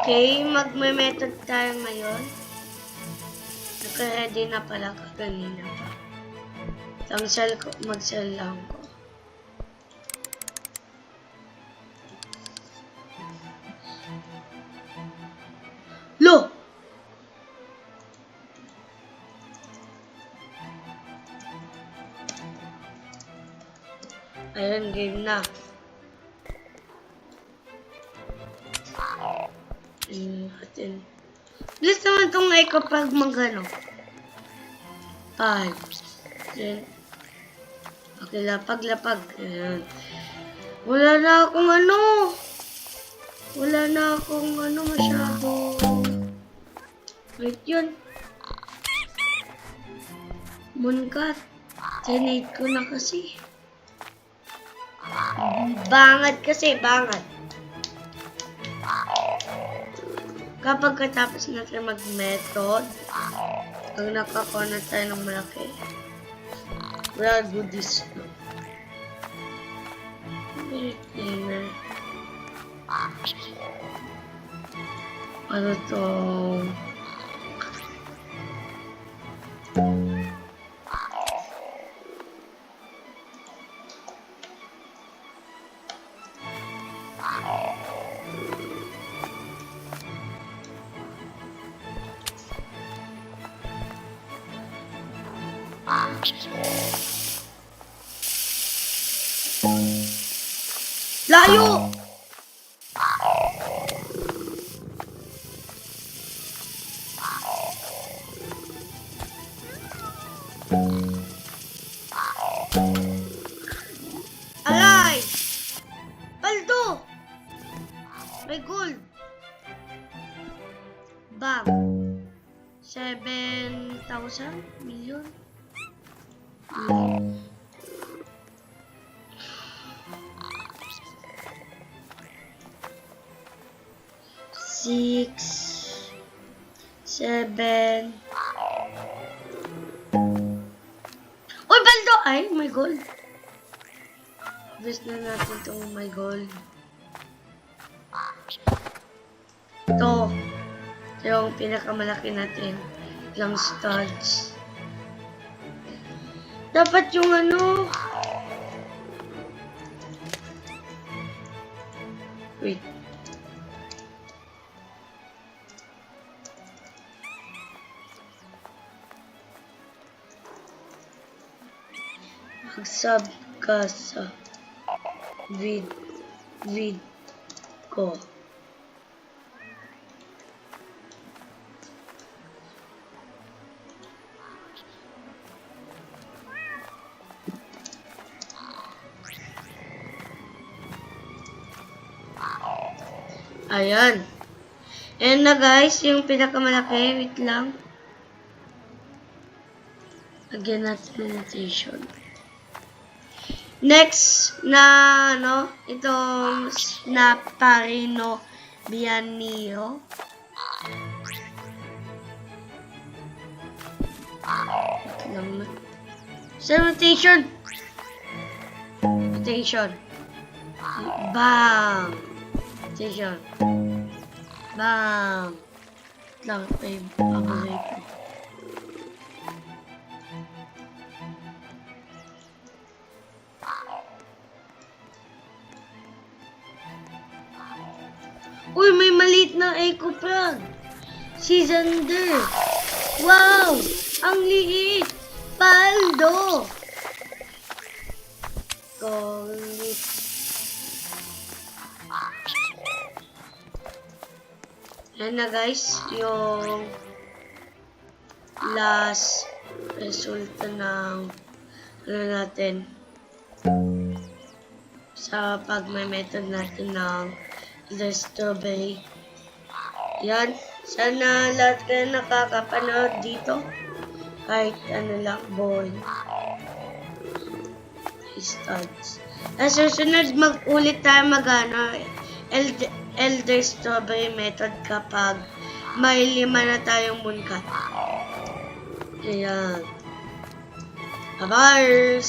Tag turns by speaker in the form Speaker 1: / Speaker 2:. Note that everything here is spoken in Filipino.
Speaker 1: Okay, magme-method tayo ngayon. Naka-ready na pala kanina pa. Mag-sell lang ko. Lo! Ayun, game na. Bilis naman itong like kapag mag-ano. 5. Okay, lapag. Ayan. Wala na akong masyado. Wait yun. Mooncat. Tinate ko na kasi. Bangat. Kapag katapos natin mag-method, pag nakakuha na tayo ng malaki, wala goodies no. Cleaner. Ano to? Layo! Alay! Paldo! May gold! Bang! 7,000 million? Six, 7. Uy, baldo! Ay, may gold. Invest na natin itong may gold. Ito yung pinakamalaki natin. Lang studs. Dapat yung wait. Mag-sub ka sa vid ko. Ayan. Ayan na guys, yung pinakamalaki. Wait lang. Lagyan natin notation. Next na itong Snaparino Bianio. Notation. Bam. Notation. Bam. Lang may pabuhay ko. Uy, may maliit na eco frog. Si Xander. Wow! Ang liit. Paldo. Golit. Yan na guys, yung last resulta ng natin sa pag-method natin ng the strawberry. Yan. Sana lahat kayo nakakapanood dito. Kahit lang, boy. Studs. Sa susunod, mag-ulit tayo Elder Strawberry method kapag may 5 na tayong mooncat. Ayan. Bye-bye!